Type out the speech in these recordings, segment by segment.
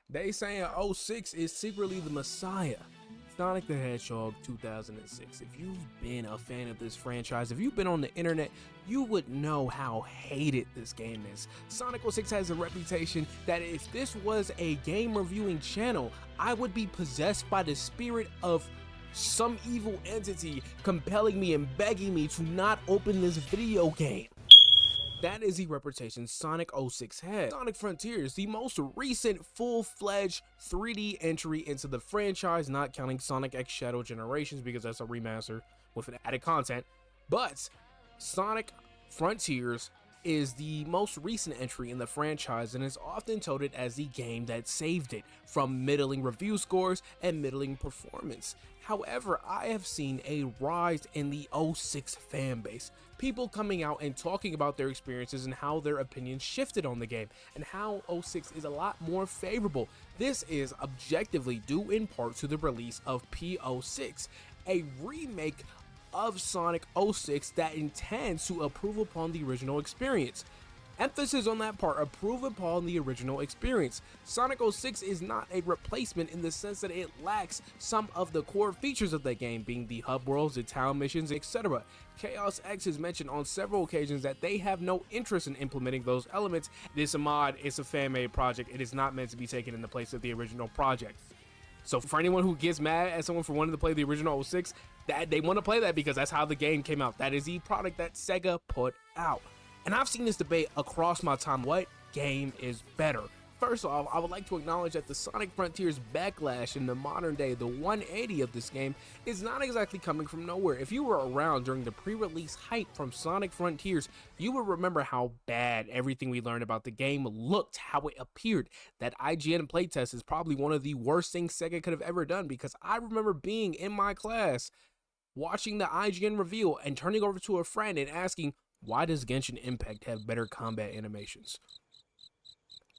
They saying '06 is secretly the messiah. Sonic the Hedgehog 2006. If you've been a fan of this franchise, if you've been on the internet, you would know how hated this game is. Sonic 06 has a reputation that if this was a game reviewing channel, I would be possessed by the spirit of some evil entity compelling me and begging me to not open this video game. That is the reputation Sonic 06 had. Sonic Frontiers, the most recent full-fledged 3D entry into the franchise, not counting Sonic X Shadow Generations because that's a remaster with added content. But Sonic Frontiers is the most recent entry in the franchise and is often touted as the game that saved it from middling review scores and middling performance. However, I have seen a rise in the '06 fan base. People coming out and talking about their experiences and how their opinions shifted on the game and how '06 is a lot more favorable. This is objectively due in part to the release of P06, a remake of Sonic 06 that intends to improve upon the original experience. Emphasis on that part, improve upon the original experience. Sonic 06 is not a replacement in the sense that it lacks some of the core features of the game, being the hub worlds, the town missions, etc. Chaos X has mentioned on several occasions that they have no interest in implementing those elements. This is a mod, it's a fan-made project, it is not meant to be taken in the place of the original project. So for anyone who gets mad at someone for wanting to play the original '06, that they want to play that because that's how the game came out. That is the product that Sega put out. And I've seen this debate across my time. What game is better? First off, I would like to acknowledge that the Sonic Frontiers backlash in the modern day, the 180 of this game, is not exactly coming from nowhere. If you were around during the pre-release hype from Sonic Frontiers, you would remember how bad everything we learned about the game looked, how it appeared. That IGN playtest is probably one of the worst things Sega could have ever done, because I remember being in my class, watching the IGN reveal and turning over to a friend and asking, why does Genshin Impact have better combat animations?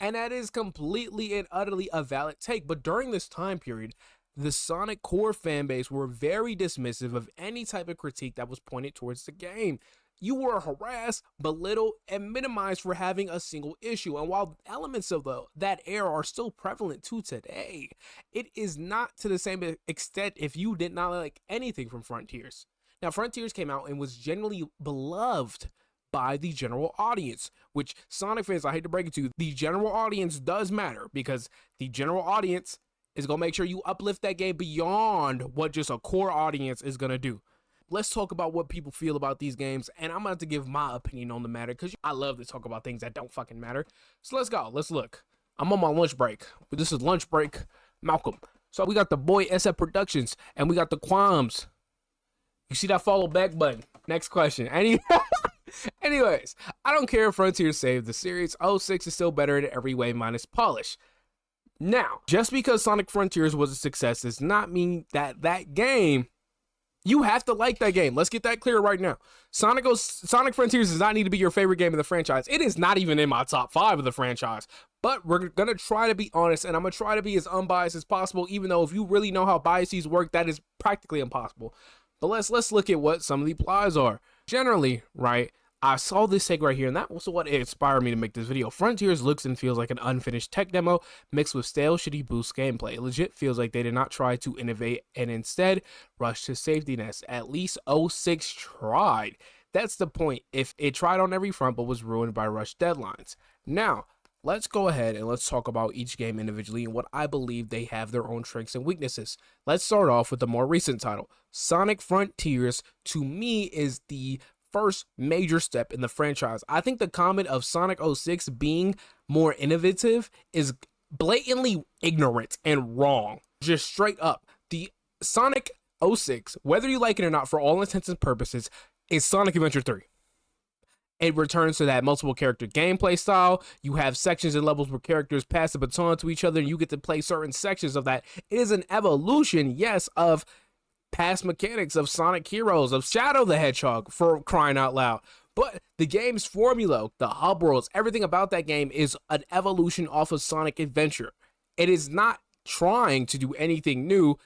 And that is completely and utterly a valid take. But during this time period, the Sonic core fanbase were very dismissive of any type of critique that was pointed towards the game. You were harassed, belittled, and minimized for having a single issue. And while elements of that era are still prevalent to today, it is not to the same extent if you did not like anything from Frontiers. Now, Frontiers came out and was generally beloved by the general audience, which Sonic fans, I hate to break it to you, the general audience does matter, because the general audience is going to make sure you uplift that game beyond what just a core audience is going to do. Let's talk about what people feel about these games, and I'm about to give my opinion on the matter because I love to talk about things that don't fucking matter. So let's go. Let's look. I'm on my lunch break. This is lunch break, Malcolm. So we got the boy SF Productions, and we got the Qualms. You see that follow back button? Next question. Anyways, I don't care if Frontier saved the series. '06 is still better in every way minus polish. Now, just because Sonic Frontiers was a success does not mean that that game, you have to like that game. Let's get that clear right now. Sonic Frontiers does not need to be your favorite game in the franchise. It is not even in my top 5 of the franchise. But we're going to try to be honest, and I'm going to try to be as unbiased as possible, even though if you really know how biases work, that is practically impossible. But let's look at what some of the plies are. Generally, right, I saw this take right here, and that was what inspired me to make this video. Frontiers looks and feels like an unfinished tech demo mixed with stale, shitty boost gameplay. It legit feels like they did not try to innovate and instead rushed to safety nets. At least '06 tried. That's the point. If it tried on every front but was ruined by rushed deadlines. Now, let's go ahead and let's talk about each game individually and what I believe they have their own strengths and weaknesses. Let's start off with the more recent title. Sonic Frontiers, to me, is the first major step in the franchise. I think the comment of Sonic 06 being more innovative is blatantly ignorant and wrong. Just straight up. The Sonic 06, whether you like it or not, for all intents and purposes, is Sonic Adventure 3. It returns to that multiple character gameplay style. You have sections and levels where characters pass the baton to each other and you get to play certain sections of that. It is an evolution, yes, of past mechanics of Sonic Heroes, of Shadow the Hedgehog, for crying out loud. But the game's formula, the hub worlds, everything about that game is an evolution off of Sonic Adventure. It is not trying to do anything new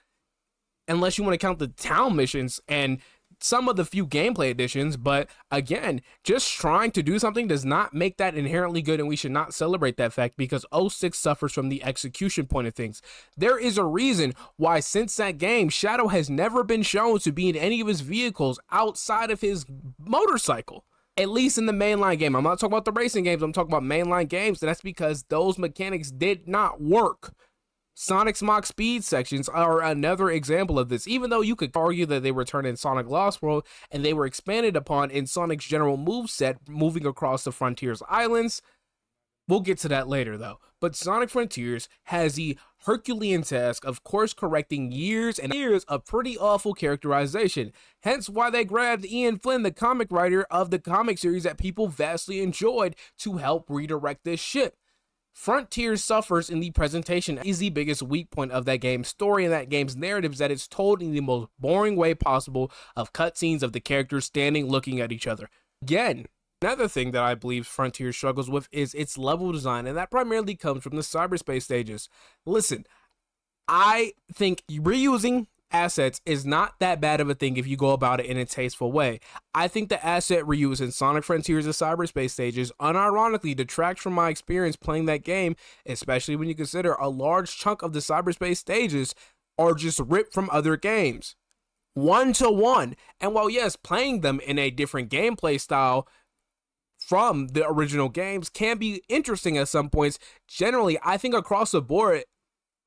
unless you want to count the town missions and some of the few gameplay additions, but again, just trying to do something does not make that inherently good, and we should not celebrate that fact because 06 suffers from the execution point of things. There is a reason why since that game, Shadow has never been shown to be in any of his vehicles outside of his motorcycle. At least in the mainline game. I'm not talking about the racing games, I'm talking about mainline games, and that's because those mechanics did not work. Sonic's Mach Speed sections are another example of this, even though you could argue that they returned in Sonic Lost World and they were expanded upon in Sonic's general moveset moving across the Frontiers Islands. We'll get to that later though. But Sonic Frontiers has the Herculean task of course correcting years and years of pretty awful characterization, hence why they grabbed Ian Flynn, the comic writer of the comic series that people vastly enjoyed, to help redirect this ship. Frontiers suffers in the presentation is the biggest weak point of that game's story and that game's narrative is that it's told in the most boring way possible of cutscenes of the characters standing looking at each other. Again, another thing that I believe Frontiers struggles with is its level design, and that primarily comes from the cyberspace stages. Listen, I think reusing assets is not that bad of a thing if you go about it in a tasteful way. I think the asset reuse in Sonic Frontiers' cyberspace stages unironically detracts from my experience playing that game, especially when you consider a large chunk of the cyberspace stages are just ripped from other games. 1-to-1. And while yes, playing them in a different gameplay style from the original games can be interesting at some points, generally I think across the board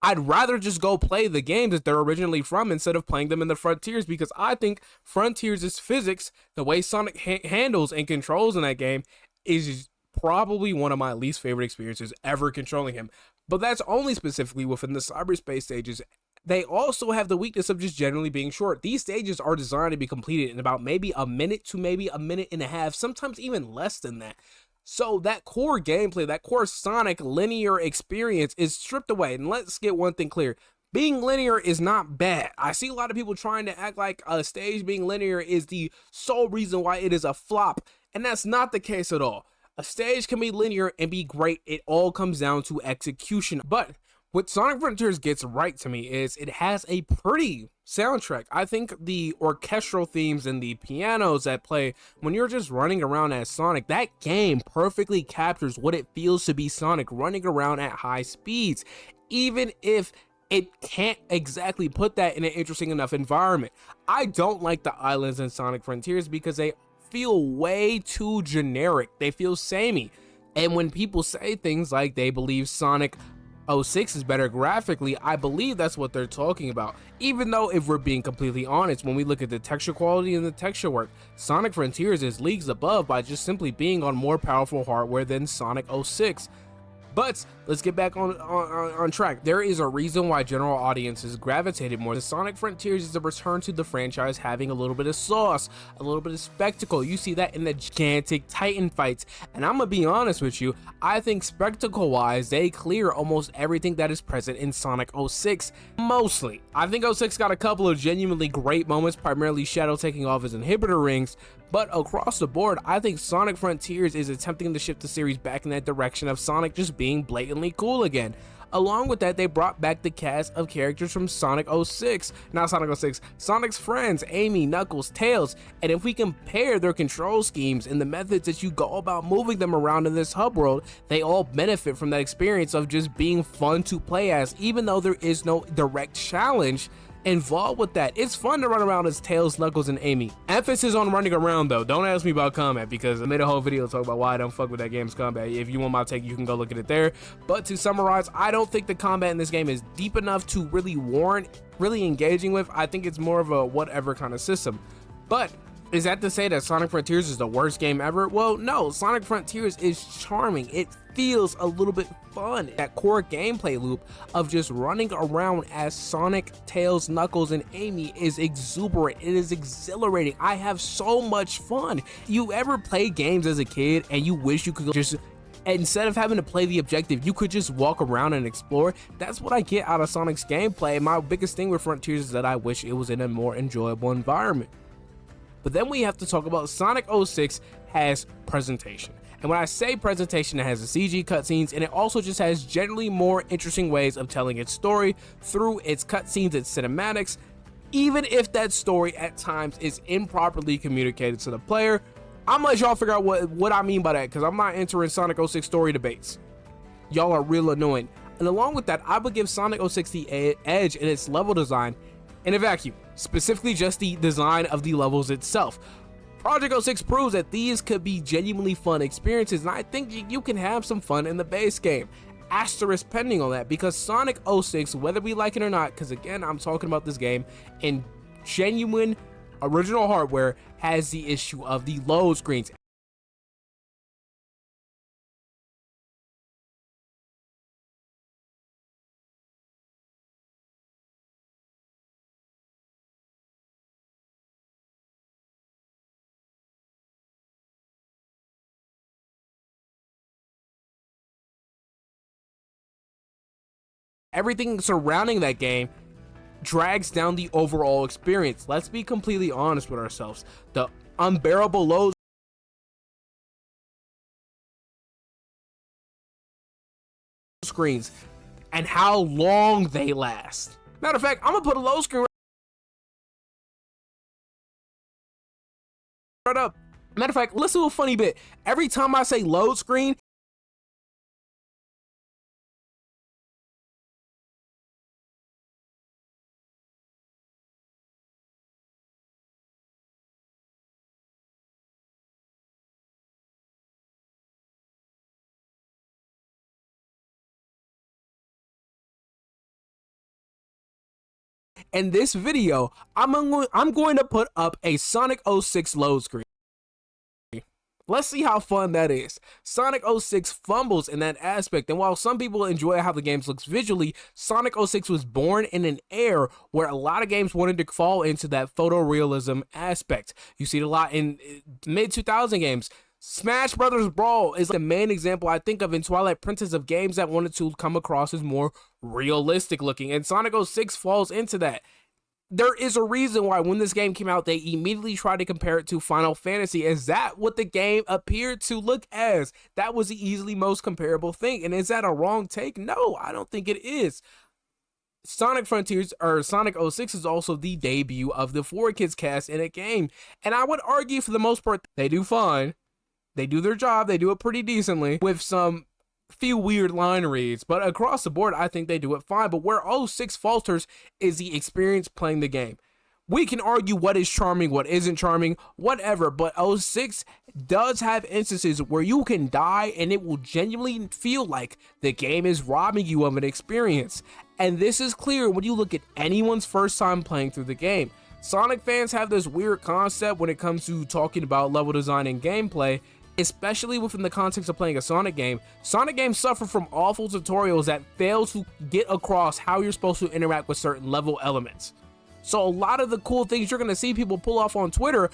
I'd rather just go play the games that they're originally from instead of playing them in the Frontiers, because I think Frontiers' physics, the way Sonic handles and controls in that game, is probably one of my least favorite experiences ever controlling him. But that's only specifically within the cyberspace stages. They also have the weakness of just generally being short. These stages are designed to be completed in about maybe a minute to maybe a minute and a half, sometimes even less than that. So that core gameplay, that core Sonic linear experience is stripped away. And let's get one thing clear. Being linear is not bad. I see a lot of people trying to act like a stage being linear is the sole reason why it is a flop. And that's not the case at all. A stage can be linear and be great. It all comes down to execution. But what Sonic Frontiers gets right to me is it has a pretty soundtrack. I think the orchestral themes and the pianos that play when you're just running around as Sonic, that game perfectly captures what it feels to be Sonic running around at high speeds, even if it can't exactly put that in an interesting enough environment. I don't like the islands in Sonic Frontiers because they feel way too generic. They feel samey. And when people say things like they believe Sonic 06 is better graphically, I believe that's what they're talking about. Even though, if we're being completely honest, when we look at the texture quality and the texture work, Sonic Frontiers is leagues above by just simply being on more powerful hardware than Sonic 06. But let's get back on track. There is a reason why general audiences gravitated more. The Sonic Frontiers is a return to the franchise having a little bit of sauce, a little bit of spectacle. You see that in the gigantic Titan fights. And I'm gonna be honest with you, I think spectacle wise, they clear almost everything that is present in Sonic 06. Mostly. I think 06 got a couple of genuinely great moments, primarily Shadow taking off his inhibitor rings. But across the board, I think Sonic Frontiers is attempting to shift the series back in that direction of Sonic just being blatantly cool again. Along with that, they brought back the cast of characters from Sonic 06, not Sonic 06, Sonic's friends, Amy, Knuckles, Tails, and if we compare their control schemes and the methods that you go about moving them around in this hub world, they all benefit from that experience of just being fun to play as, even though there is no direct challenge involved with that. It's fun to run around as Tails, Knuckles, and Amy. Emphasis on running around though. Don't ask me about combat because I made a whole video talking about why I don't fuck with that game's combat. If you want my take, you can go look at it there. But to summarize, I don't think the combat in this game is deep enough to really warrant really engaging with. I think it's more of a whatever kind of system. But is that to say that Sonic Frontiers is the worst game ever? Well, no. Sonic Frontiers is charming. It feels a little bit fun. That core gameplay loop of just running around as Sonic, Tails, Knuckles, and Amy is exuberant. It is exhilarating. I have so much fun. You ever play games as a kid and you wish you could just, instead of having to play the objective, you could just walk around and explore? That's what I get out of Sonic's gameplay. My biggest thing with Frontiers is that I wish it was in a more enjoyable environment. But then we have to talk about Sonic 06 has presentation. And when I say presentation, it has the CG cutscenes, and it also just has generally more interesting ways of telling its story through its cutscenes, its cinematics. even if that story at times is improperly communicated to the player. I'm gonna let y'all figure out what I mean by that, because I'm not entering Sonic 06 story debates. Y'all are real annoying. And along with that, I would give Sonic 06 the edge in its level design in a vacuum, specifically just the design of the levels itself. Project 06 proves that these could be genuinely fun experiences, and I think you can have some fun in the base game. Asterisk pending on that, because Sonic 06, whether we like it or not, because again, I'm talking about this game in genuine original hardware, has the issue of the load screens. Everything surrounding that game drags down the overall experience. Let's be completely honest with ourselves. The unbearable load screens and how long they last. Matter of fact, I'm gonna put a load screen right up. Matter of fact, let's do a funny bit. Every time I say load screen, in this video, I'm going to put up a Sonic 06 load screen. Let's see how fun that is. Sonic 06 fumbles in that aspect, and while some people enjoy how the game looks visually, Sonic 06 was born in an era where a lot of games wanted to fall into that photorealism aspect. You see it a lot in mid-2000 games. Smash Brothers Brawl is the main example I think of in Twilight Princess of games that wanted to come across as more realistic looking, and Sonic 06 falls into that. There is a reason why when this game came out, they immediately tried to compare it to Final Fantasy. Is that what the game appeared to look as? That was the easily most comparable thing. And is that a wrong take? No, I don't think it is. Sonic Frontiers, or Sonic 06, is also the debut of the 4Kids cast in a game. And I would argue for the most part, they do fine. They do their job. They do it pretty decently with some few weird line reads, but across the board, I think they do it fine. But where 06 falters is the experience playing the game. We can argue what is charming, what isn't charming, whatever, but 06 does have instances where you can die and it will genuinely feel like the game is robbing you of an experience. And this is clear when you look at anyone's first time playing through the game. Sonic fans have this weird concept when it comes to talking about level design and gameplay, especially within the context of playing a Sonic game. Sonic games suffer from awful tutorials that fail to get across how you're supposed to interact with certain level elements. So a lot of the cool things you're going to see people pull off on Twitter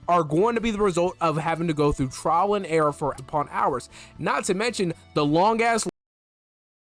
are going to be the result of having to go through trial and error for upon hours. Not to mention the long ass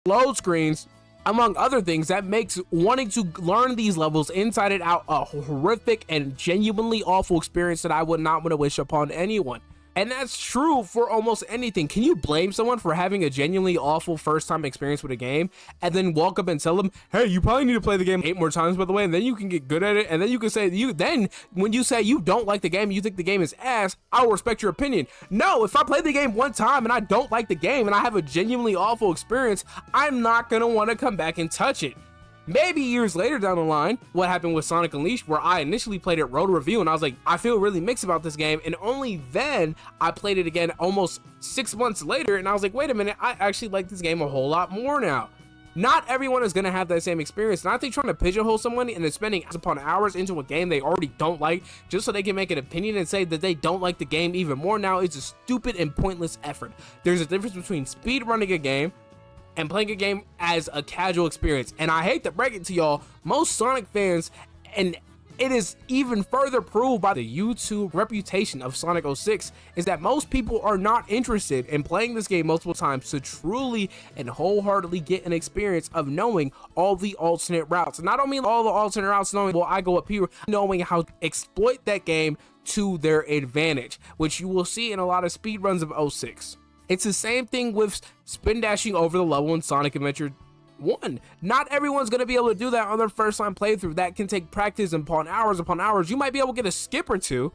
load screens, among other things, that makes wanting to learn these levels inside and out a horrific and genuinely awful experience that I would not want to wish upon anyone. And that's true for almost anything. Can you blame someone for having a genuinely awful first time experience with a game and then walk up and tell them, hey, you probably need to play the game 8 more times, by the way, and then you can get good at it, and then you can say, then when you say you don't like the game, you think the game is ass, I'll respect your opinion. No, if I play the game one time and I don't like the game and I have a genuinely awful experience, I'm not gonna want to come back and touch it. Maybe years later down the line, what happened with Sonic Unleashed, where I initially played it road review and I was like, I feel really mixed about this game, and only then I played it again almost 6 months later and I was like, wait a minute, I actually like this game a whole lot more now. Not everyone is going to have that same experience, and I think trying to pigeonhole someone into spending hours upon hours into a game they already don't like just so they can make an opinion and say that they don't like the game even more now is a stupid and pointless effort. There's a difference between speedrunning a game and playing a game as a casual experience. And I hate to break it to y'all, most Sonic fans, and it is even further proved by the YouTube reputation of Sonic 06, is that most people are not interested in playing this game multiple times to truly and wholeheartedly get an experience of knowing all the alternate routes. Not only all the alternate routes, knowing, well, I go up here, knowing how to exploit that game to their advantage, which you will see in a lot of speedruns of 06. It's the same thing with spin dashing over the level in Sonic Adventure One, not everyone's going to be able to do that on their first time playthrough. That can take practice upon hours. You might be able to get a skip or two,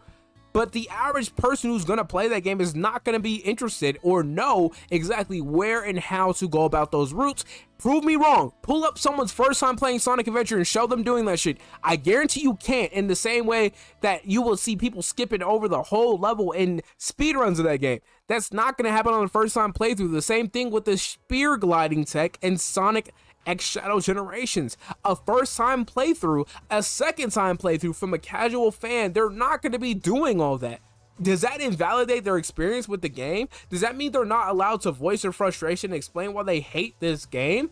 but the average person who's going to play that game is not going to be interested or know exactly where and how to go about those routes. Prove me wrong. Pull up someone's first time playing Sonic Adventure and show them doing that shit. I guarantee you can't, in the same way that you will see people skipping over the whole level in speedruns of that game. That's not going to happen on the first time playthrough. The same thing with the spear gliding tech in Sonic X Shadow Generations. A first time playthrough, a second time playthrough from a casual fan, they're not going to be doing all that. Does that invalidate their experience with the game? Does that mean they're not allowed to voice their frustration and explain why they hate this game?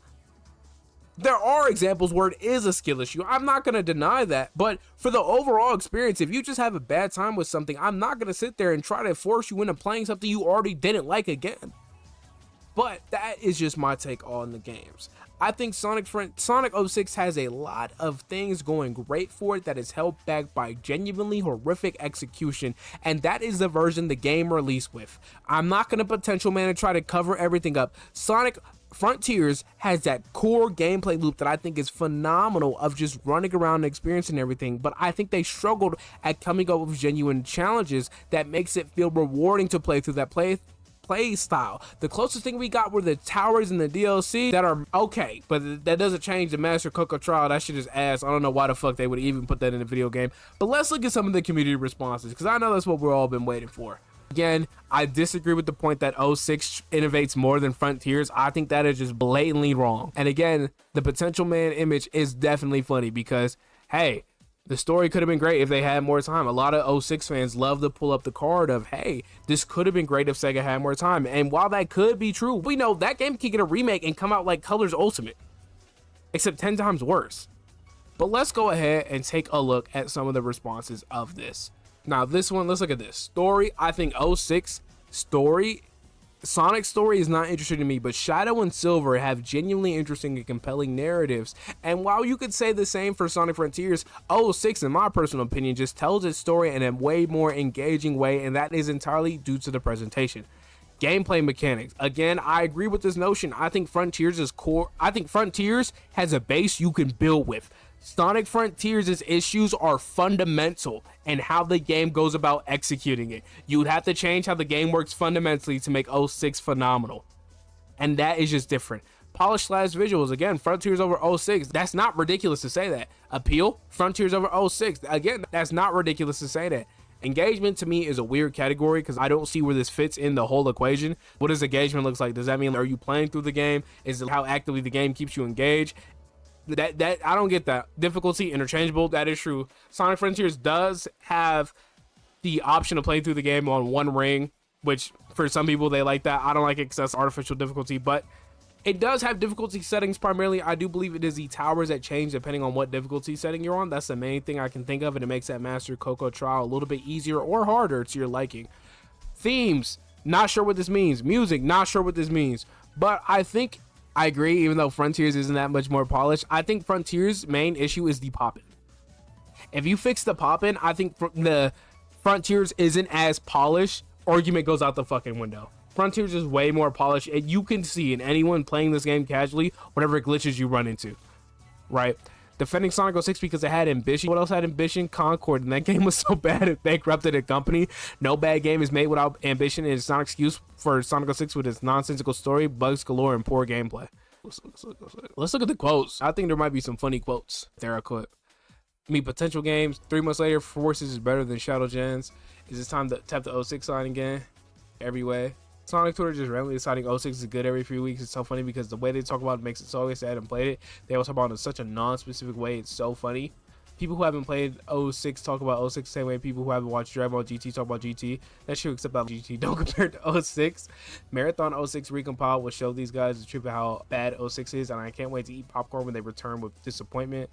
There are examples where it is a skill issue. I'm not going to deny that. But for the overall experience, if you just have a bad time with something, I'm not going to sit there and try to force you into playing something you already didn't like again. But that is just my take on the games. I think Sonic 06 has a lot of things going great for it that is held back by genuinely horrific execution, and that is the version the game released with. I'm not going to potential man and try to cover everything up. Sonic Frontiers has that core gameplay loop that I think is phenomenal of just running around and experiencing everything, but I think they struggled at coming up with genuine challenges that makes it feel rewarding to play through that play style. The closest thing we got were the towers in the DLC that are okay, but that doesn't change the Master Coco trial. That shit is ass. I don't know why the fuck they would even put that in a video game. But let's look at some of the community responses, because I know that's what we're all been waiting for. Again, I disagree with the point that 06 innovates more than Frontiers. I think that is just blatantly wrong. And again, the potential man image is definitely funny because, hey, the story could have been great if they had more time. A lot of 06 fans love to pull up the card of, hey, this could have been great if Sega had more time. And while that could be true, we know that game can get a remake and come out like Colors Ultimate, except 10 times worse. But let's go ahead and take a look at some of the responses of this. Now, this one, let's look at this. Story, I think 06 story, Sonic story is not interesting to me, but Shadow and Silver have genuinely interesting and compelling narratives. And while you could say the same for Sonic Frontiers, 06, in my personal opinion, just tells its story in a way more engaging way, and that is entirely due to the presentation. Gameplay mechanics. Again, I agree with this notion. I think Frontiers is core. I think Frontiers has a base you can build with. Sonic Frontiers' issues are fundamental in how the game goes about executing it. You would have to change how the game works fundamentally to make 06 phenomenal. And that is just different. Polished slash visuals. Again, Frontiers over 06. That's not ridiculous to say that. Appeal, Frontiers over 06. Again, that's not ridiculous to say that. Engagement to me is a weird category because I don't see where this fits in the whole equation. What does engagement looks like? Does that mean, are you playing through the game? Is it how actively the game keeps you engaged? That I don't get that. Difficulty interchangeable, that is true. Sonic Frontiers does have the option to play through the game on one ring, which for some people they like that. I don't like it because that's artificial difficulty, but it does have difficulty settings. Primarily, I do believe it is the towers that change depending on what difficulty setting you're on. That's the main thing I can think of, and it makes that Master Coco trial a little bit easier or harder to your liking. Themes, not sure what this means. Music, not sure what this means, but I agree, even though Frontiers isn't that much more polished. I think Frontiers' main issue is the pop-in. If you fix the pop-in, I think the Frontiers isn't as polished. Argument goes out the fucking window. Frontiers is way more polished, and you can see in anyone playing this game casually whatever glitches you run into, right? Defending Sonic 06 because it had ambition. What else had ambition? Concord, and that game was so bad it bankrupted a company. No bad game is made without ambition, and it's not an excuse for Sonic 06 with its nonsensical story, bugs galore, and poor gameplay. Let's look at the quotes. I think there might be some funny quotes. There are clip. Potential games. 3 months later, Forces is better than Shadow Gens. Is it time to tap the 06 sign again? Every way. Sonic Twitter just randomly deciding 06 is good every few weeks. It's so funny because the way they talk about it makes it so obvious I hadn't played it. They also talk about it in such a non-specific way. It's so funny. People who haven't played 06 talk about 06 the same way people who haven't watched Dragon Ball GT talk about GT. That's true, except that GT don't compare to 06. Marathon 06 Recompiled will show these guys the truth of how bad 06 is, and I can't wait to eat popcorn when they return with disappointment.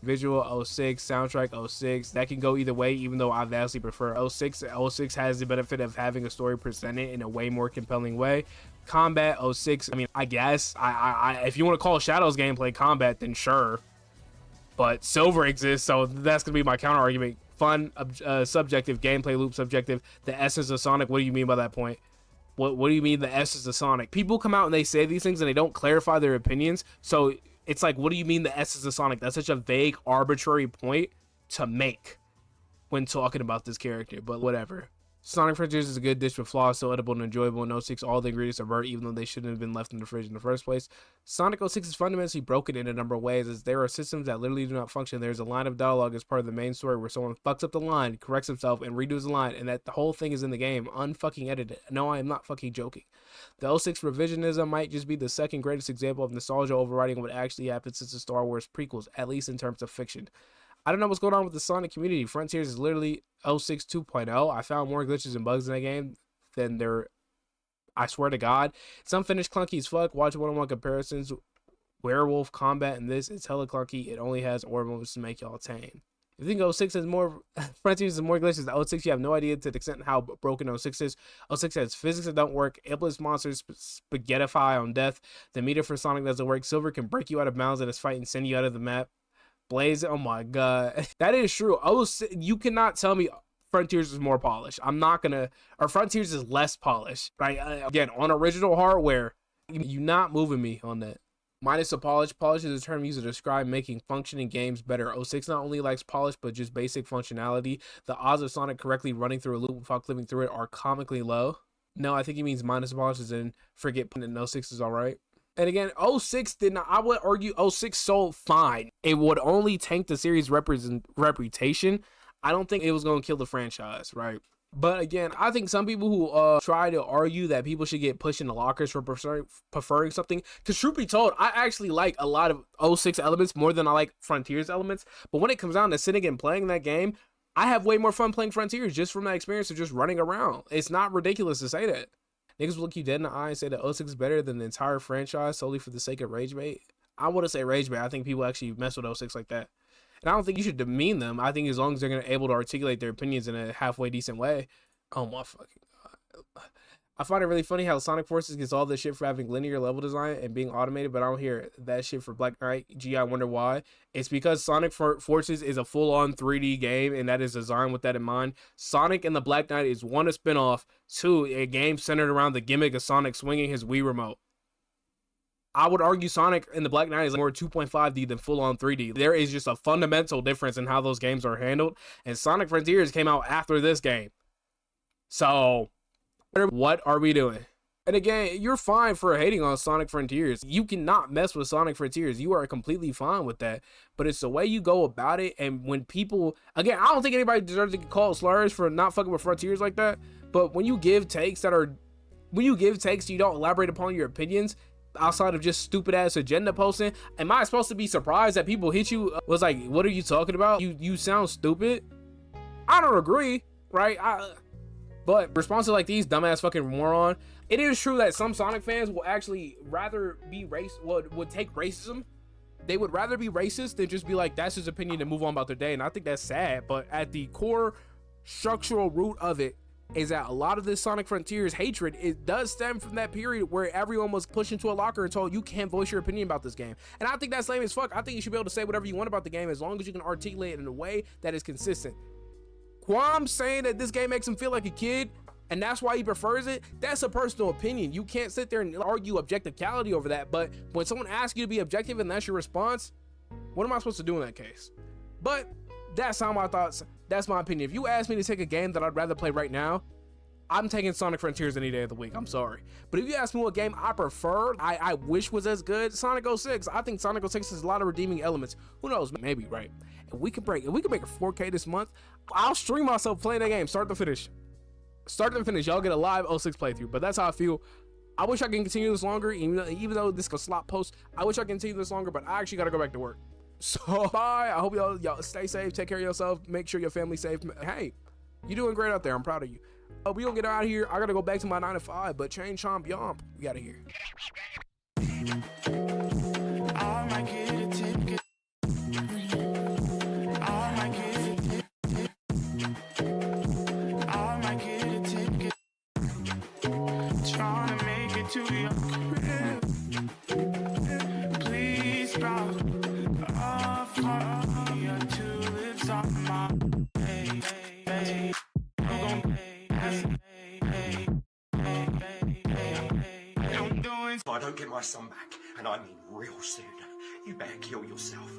Visual 06, soundtrack 06, that can go either way, even though I vastly prefer 06. 06 has the benefit of having a story presented in a way more compelling way. Combat 06, I guess I if you want to call Shadow's gameplay combat, then sure, but Silver exists, so that's gonna be my counter argument. Fun, subjective, gameplay loop subjective. The essence of Sonic, what do you mean by that point? What do you mean the essence of Sonic? People come out and they say these things and they don't clarify their opinions. So it's like, what do you mean the essence of Sonic? That's such a vague, arbitrary point to make when talking about this character, but whatever. Sonic Frontiers is a good dish with flaws, so edible and enjoyable. In 06, all the ingredients are burnt, even though they shouldn't have been left in the fridge in the first place. Sonic 06 is fundamentally broken in a number of ways, as there are systems that literally do not function. There's a line of dialogue as part of the main story where someone fucks up the line, corrects himself, and redoes the line, and that the whole thing is in the game, unfucking edited. No, I am not fucking joking. The 06 revisionism might just be the second greatest example of nostalgia overriding what actually happened since the Star Wars prequels, at least in terms of fiction. I don't know what's going on with the Sonic community. Frontiers is literally 06 2.0. I found more glitches and bugs in that game than there. I swear to God. Some finished clunky as fuck. Watch one-on-one comparisons. Werewolf combat in this, it's hella clunky. It only has orb moves to make y'all tame. If you think 06 has more, Frontiers has more glitches than 06, you have no idea to the extent how broken 06 is. 06 has physics that don't work, Iblis monsters spaghettify on death. The meter for Sonic doesn't work. Silver can break you out of bounds in his fight and send you out of the map. Blaze, oh my God, that is true. You cannot tell me Frontiers is more polished. I'm not gonna, or Frontiers is less polished, right? Again, on original hardware, you not moving me on that. Minus the polish. Polish is a term used to describe making functioning games better. 06 not only likes polish, but just basic functionality. The odds of Sonic correctly running through a loop without living through it are comically low. No, I think he means minus polish as in forget and 06 is all right. And again, 06 did not, I would argue 06 sold fine. It would only tank the series' reputation. I don't think it was going to kill the franchise, right? But again, I think some people who try to argue that people should get pushed in the lockers for preferring something, because truth be told, I actually like a lot of 06 elements more than I like Frontiers elements. But when it comes down to sitting and playing that game, I have way more fun playing Frontiers just from that experience of just running around. It's not ridiculous to say that. Niggas will look you dead in the eye and say that 06 is better than the entire franchise solely for the sake of rage bait. I want to say rage bait. I think people actually mess with 06 like that. And I don't think you should demean them. I think as long as they're able to articulate their opinions in a halfway decent way. Oh my fucking God. I find it really funny how Sonic Forces gets all this shit for having linear level design and being automated, but I don't hear that shit for Black Knight. Gee, I wonder why. It's because Sonic Forces is a full-on 3D game, and that is designed with that in mind. Sonic and the Black Knight is one, a spinoff, two, a game centered around the gimmick of Sonic swinging his Wii remote. I would argue Sonic and the Black Knight is more 2.5D than full-on 3D. There is just a fundamental difference in how those games are handled, and Sonic Frontiers came out after this game. So what are we doing? And again, you're fine for hating on Sonic Frontiers. You cannot mess with Sonic Frontiers. You are completely fine with that. But it's the way you go about it. And when people, again, I don't think anybody deserves to get called slurs for not fucking with Frontiers like that. But when you give takes you don't elaborate upon your opinions outside of just stupid ass agenda posting. Am I supposed to be surprised that people hit you? Was like, what are you talking about? You sound stupid. I don't agree, right? But responses like these, dumbass fucking moron. It is true that some Sonic fans will actually rather be would take racism. They would rather be racist than just be like, that's his opinion and move on about their day. And I think that's sad. But at the core structural root of it is that a lot of this Sonic Frontiers hatred, it does stem from that period where everyone was pushed into a locker and told you can't voice your opinion about this game. And I think that's lame as fuck. I think you should be able to say whatever you want about the game as long as you can articulate it in a way that is consistent. Quam saying that this game makes him feel like a kid and that's why he prefers it, that's a personal opinion. You can't sit there and argue objectivity over that. But when someone asks you to be objective and that's your response, what am I supposed to do in that case? But that's how my thoughts, that's my opinion. If you ask me to take a game that I'd rather play right now, I'm taking Sonic Frontiers any day of the week. I'm sorry. But if you ask me what game I prefer, I wish was as good, Sonic 06. I think Sonic 06 has a lot of redeeming elements. Who knows? Maybe, right? If we can make it 4K this month, I'll stream myself playing that game, start to finish. Start to finish. Y'all get a live 06 playthrough. But that's how I feel. I wish I can continue this longer, even though this is a slot post. I wish I could continue this longer, but I actually got to go back to work. So, bye. I hope y'all stay safe. Take care of yourself. Make sure your family's safe. Hey, you're doing great out there. I'm proud of you. We gonna get out of here. I gotta go back to my 9 to 5, but change chomp yomp. We out of here. Trying to make it to your crib. Please stop. Your tulips on my hey, hey, hey. I'm gonna hey, hey, hey, hey, hey. my son back, and I mean real soon. You better kill yourself.